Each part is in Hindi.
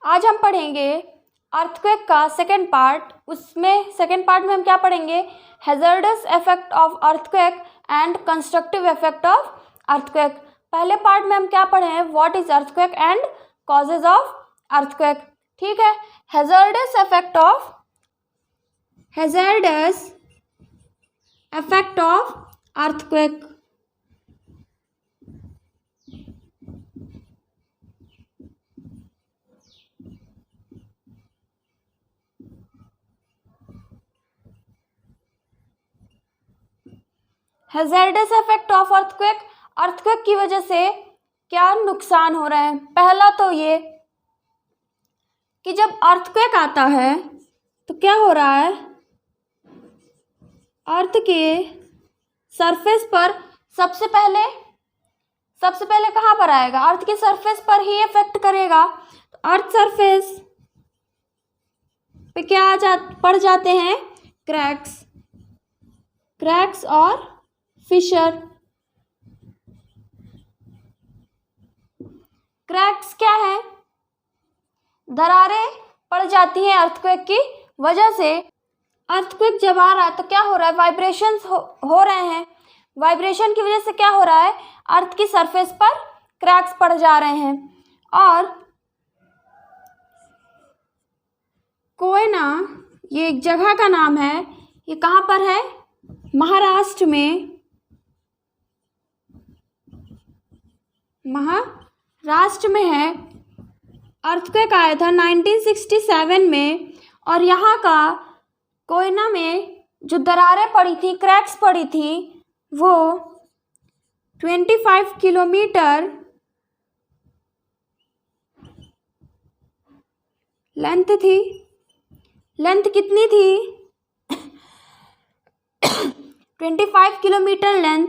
आज हम पढ़ेंगे अर्थक्वेक का सेकेंड पार्ट। उसमें सेकेंड पार्ट में हम क्या पढ़ेंगे? Hazardous effect of earthquake and constructive effect of earthquake. पहले पार्ट में हम क्या पढ़े हैं? What is earthquake and causes of earthquake. ठीक है। Hazardous effect of earthquake. Hazardous effect of earthquake, earthquake की वजह से क्या नुकसान हो रहे हैं? पहला तो ये कि जब अर्थक्वेक आता है तो क्या हो रहा है? अर्थ के सरफेस पर सबसे पहले कहाँ पर आएगा? अर्थ के सरफेस पर ही इफेक्ट करेगा। तो अर्थ सरफेस पे क्या पड़ जाते हैं? क्रैक्स और फिशर। क्रैक्स क्या है? दरारें पड़ जाती हैं अर्थक्वेक की वजह से। अर्थक्वेक जब आ रहा है तो क्या हो रहा है? वाइब्रेशंस हो रहे हैं। वाइब्रेशन की वजह से क्या हो रहा है? अर्थ की सरफेस पर क्रैक्स पड़ जा रहे हैं। और कोयना, ये एक जगह का नाम है। ये कहाँ पर है? महाराष्ट्र में। महाराष्ट्र में है। अर्थक्वेक आया था 1967 में। और यहाँ का कोयना में जो दरारें पड़ी थी, क्रैक्स पड़ी थी, वो 25 किलोमीटर लेंथ थी। लेंथ कितनी थी? 25 kilometre length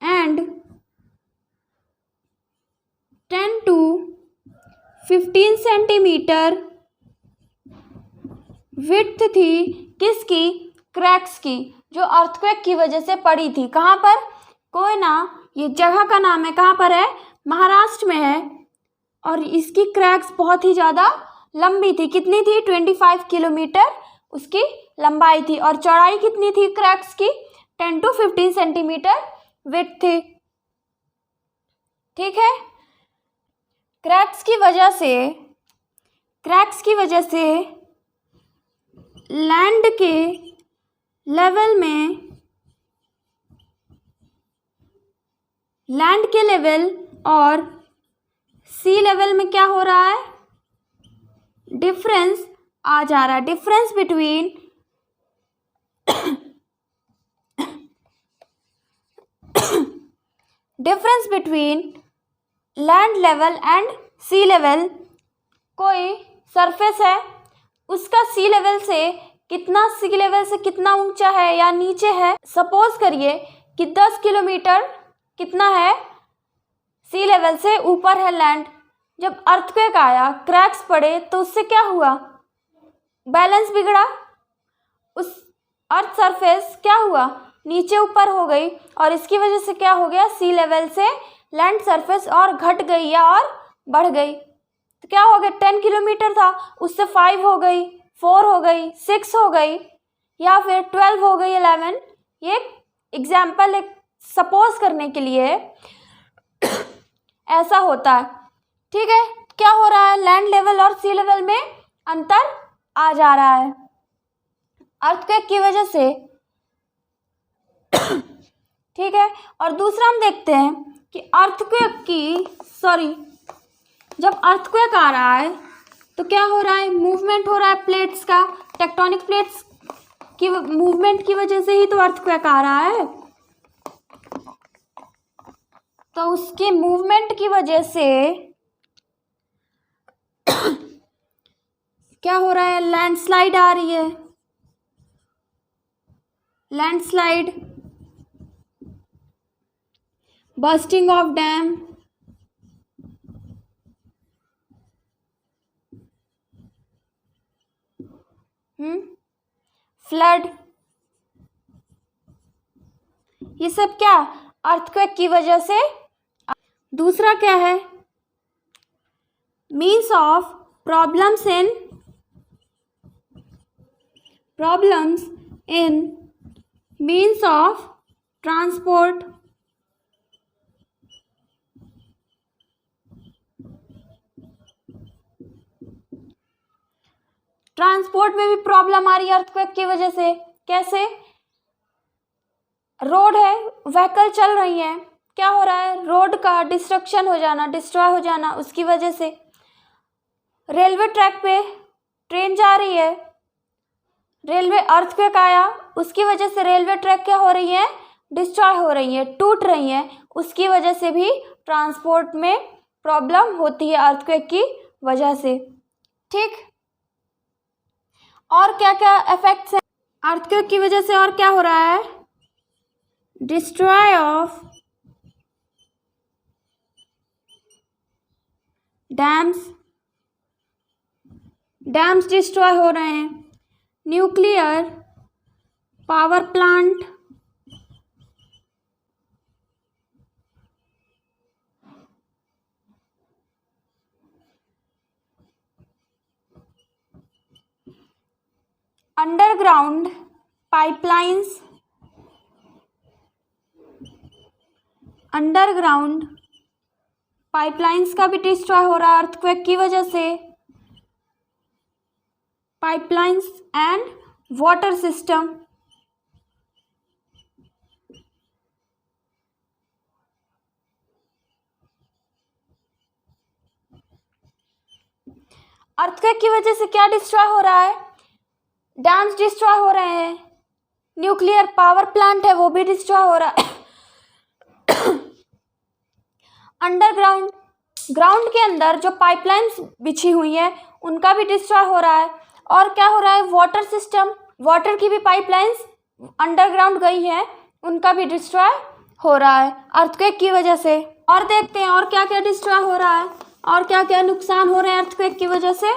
and 10 to 15 centimetre width थी। किसकी? क्रैक्स की, जो अर्थक्वेक की वजह से पड़ी थी। कहाँ पर? कोयना, ये जगह का नाम है। कहाँ पर है? महाराष्ट्र में है। और इसकी क्रैक्स बहुत ही ज़्यादा लंबी थी। कितनी थी? 25 किलोमीटर उसकी लंबाई थी। और चौड़ाई कितनी थी क्रैक्स की? 10 to 15 सेंटीमीटर विड्थ थी। ठीक है। क्रैक्स की वजह से लैंड के लेवल और सी लेवल में क्या हो रहा है? डिफरेंस आ जा रहा है। Difference between land level and sea level. कोई सरफेस है, उसका सी लेवल से कितना ऊंचा है या नीचे है। सपोज करिए कि 10 किलोमीटर कितना है? सी लेवल से ऊपर है लैंड। जब अर्थक्वेक आया, क्रैक्स पड़े, तो उससे क्या हुआ? बैलेंस बिगड़ा। उस अर्थ सरफेस क्या हुआ? नीचे ऊपर हो गई। और इसकी वजह से क्या हो गया? सी लेवल से लैंड सरफेस और घट गई या और बढ़ गई। तो क्या हो गया? 10 किलोमीटर था, उससे 5 हो गई, 4 हो गई, 6 हो गई, या फिर 12 हो गई, 11। ये एग्जाम्पल, एक सपोज करने के लिए ऐसा होता है। ठीक है। क्या हो रहा है? लैंड लेवल और सी लेवल में अंतर आ जा रहा है अर्थक्वेक की वजह से। ठीक है। और दूसरा हम देखते हैं कि जब अर्थक्वेक आ रहा है तो क्या हो रहा है? मूवमेंट हो रहा है प्लेट्स का। टेक्टोनिक प्लेट्स की मूवमेंट की वजह से ही तो अर्थक्वेक आ रहा है। तो उसके मूवमेंट की वजह से क्या हो रहा है? लैंडस्लाइड आ रही है। Landslide, bursting of dam, flood, ये सब क्या? अर्थक्वेक की वजह से। दूसरा क्या है? Means of problems in means of transport, transport में भी प्रॉब्लम आ रही है अर्थक्वेक की वजह से। कैसे? रोड है, व्हीकल चल रही है, क्या हो रहा है, रोड का डिस्ट्रक्शन हो जाना, डिस्ट्रॉय हो जाना उसकी वजह से। रेलवे ट्रैक पे ट्रेन जा रही है, रेलवे अर्थक्वेक आया, उसकी वजह से रेलवे ट्रैक क्या हो रही है, डिस्ट्रॉय हो रही है, टूट रही है, उसकी वजह से भी ट्रांसपोर्ट में प्रॉब्लम होती है अर्थक्वेक की वजह से। ठीक, और क्या क्या इफेक्ट्स हैं अर्थक्वेक की वजह से? और क्या हो रहा है, डिस्ट्रॉय ऑफ डैम्स डिस्ट्रॉय हो रहे हैं, nuclear power plant underground pipelines का भी डिस्ट्रॉय हो रहा है अर्थक्वेक की वजह से। Pipelines and water system, earthquake की वजह से क्या डिस्ट्रॉय हो रहा है, डैम्स डिस्ट्रॉय हो रहे हैं, न्यूक्लियर पावर प्लांट है वो भी डिस्ट्रॉय हो रहा है, ग्राउंड के अंदर जो पाइपलाइंस बिछी हुई है उनका भी डिस्ट्रॉय हो रहा है। और क्या हो रहा है, वाटर सिस्टम, वाटर की भी पाइपलाइंस अंडरग्राउंड गई है, उनका भी डिस्ट्रॉय हो रहा है अर्थक्वेक की वजह से। और देखते हैं और क्या क्या डिस्ट्रॉय हो रहा है और क्या क्या नुकसान हो रहे हैं अर्थक्वेक की वजह से।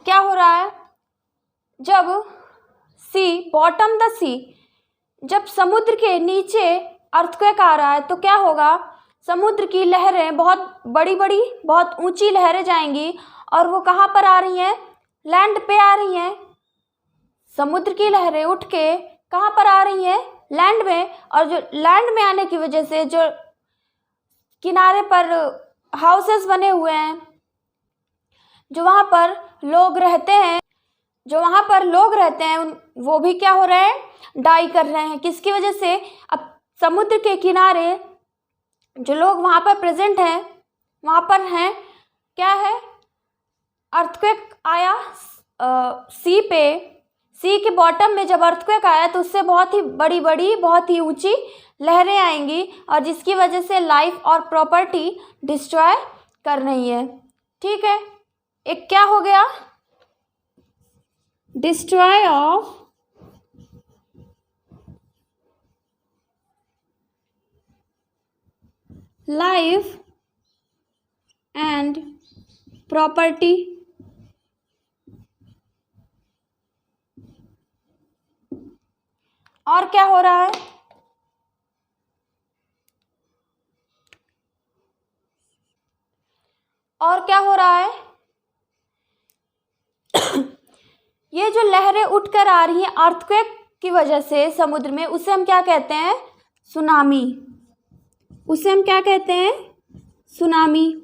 क्या हो रहा है, जब बॉटम द सी, जब समुद्र के नीचे अर्थक्वेक आ रहा है तो क्या होगा, समुद्र की लहरें बहुत बड़ी बड़ी, बहुत ऊंची लहरें जाएंगी और वो कहाँ पर आ रही हैं, लैंड पे आ रही हैं। समुद्र की लहरें उठ के कहाँ पर आ रही हैं, लैंड में। और जो लैंड में आने की वजह से जो किनारे पर हाउसेस बने हुए हैं, जो वहाँ पर लोग रहते हैं, वो भी क्या हो रहे हैं, डाई कर रहे हैं। किसकी वजह से, अब समुद्र के किनारे जो लोग वहाँ पर प्रेजेंट हैं, वहाँ पर हैं, क्या है, अर्थक्वेक आया सी के बॉटम में जब अर्थक्वेक आया तो उससे बहुत ही बड़ी बड़ी, बहुत ही ऊंची लहरें आएंगी और जिसकी वजह से लाइफ और प्रॉपर्टी डिस्ट्रॉय कर रही है। ठीक है, एक क्या हो गया, destroy of life and property, और क्या हो रहा है, और क्या हो रहा है, ये जो लहरें उठकर आ रही हैं अर्थक्वेक की वजह से समुद्र में, उसे हम क्या कहते हैं, सुनामी। उसे हम क्या कहते हैं, सुनामी।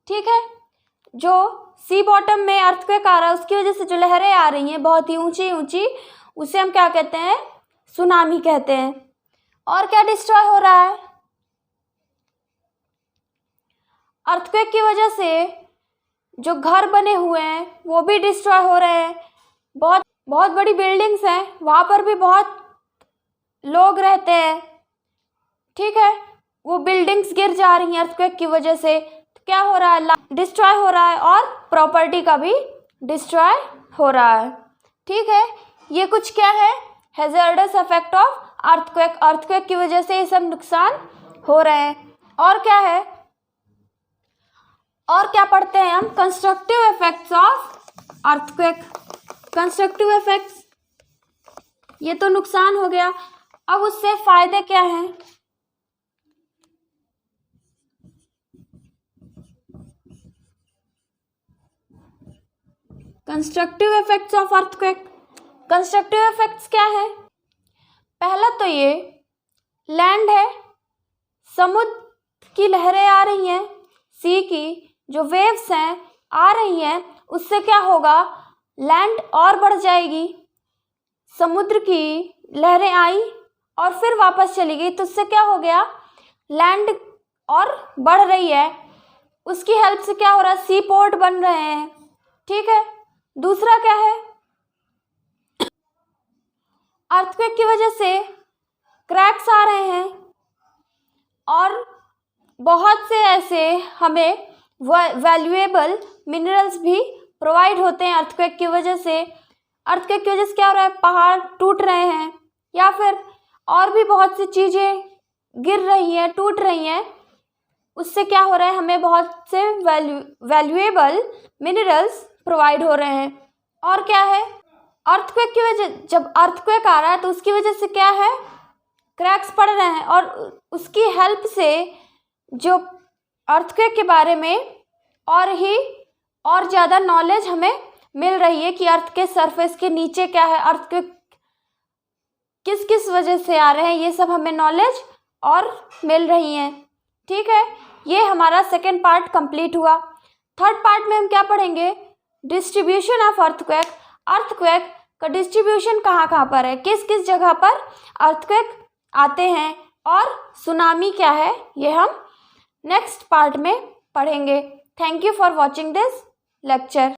ठीक है, जो सी बॉटम में अर्थक्वेक आ रहा है उसकी वजह से जो लहरें आ रही हैं बहुत ही ऊंची ऊंची, उसे हम क्या कहते हैं, सुनामी कहते हैं। और क्या डिस्ट्रॉय हो रहा है, अर्थक्वेक की वजह से जो घर बने हुए हैं वो भी डिस्ट्रॉय हो रहे हैं। बहुत बहुत बड़ी बिल्डिंग्स हैं, वहाँ पर भी बहुत लोग रहते हैं। ठीक है, वो बिल्डिंग्स गिर जा रही हैं अर्थक्वेक की वजह से, तो क्या हो रहा है, डिस्ट्रॉय हो रहा है और प्रॉपर्टी का भी डिस्ट्रॉय हो रहा है। ठीक है, ये कुछ क्या है, hazardous effect of earthquake, earthquake की वजह से ये सब नुकसान हो रहे हैं। और क्या है, और क्या पढ़ते हैं हम, constructive effects of earthquake. Constructive effects, ये तो नुकसान हो गया, अब उससे फायदे क्या हैं? Constructive effects of earthquake. Constructive effects क्या है? पहला तो ये लैंड है, समुद्र की लहरें आ रही हैं, सी की जो वेव्स हैं आ रही हैं, उससे क्या होगा, लैंड और बढ़ जाएगी। समुद्र की लहरें आई और फिर वापस चली गई, तो उससे क्या हो गया, लैंड और बढ़ रही है, उसकी हेल्प से क्या हो रहा है, सी पोर्ट बन रहे हैं। ठीक है। दूसरा क्या है, अर्थक्वेक की वजह से क्रैक्स आ रहे हैं और बहुत से ऐसे हमें वैल्यूएबल मिनरल्स भी प्रोवाइड होते हैं अर्थक्वेक की वजह से। अर्थक्वेक की वजह से क्या हो रहा है, पहाड़ टूट रहे हैं या फिर और भी बहुत सी चीज़ें गिर रही हैं, टूट रही हैं, उससे क्या हो रहा है, हमें बहुत से वैल्यूएबल मिनरल्स प्रोवाइड हो रहे हैं। और क्या है, अर्थक्वेक की वजह, जब अर्थक्वेक आ रहा है तो उसकी वजह से क्या है, क्रैक्स पड़ रहे हैं और उसकी हेल्प से जो अर्थक्वेक के बारे में और ज़्यादा नॉलेज हमें मिल रही है कि अर्थ के सरफेस के नीचे क्या है, अर्थक्वेक किस किस वजह से आ रहे हैं, ये सब हमें नॉलेज और मिल रही है। ठीक है, ये हमारा सेकेंड पार्ट कंप्लीट हुआ। थर्ड पार्ट में हम क्या पढ़ेंगे, डिस्ट्रीब्यूशन ऑफ अर्थक्वेक। अर्थक्वेक का डिस्ट्रीब्यूशन कहाँ कहाँ पर है, किस किस जगह पर अर्थक्वेक आते हैं और सुनामी क्या है, ये हम नेक्स्ट पार्ट में पढ़ेंगे। Thank you for watching this lecture.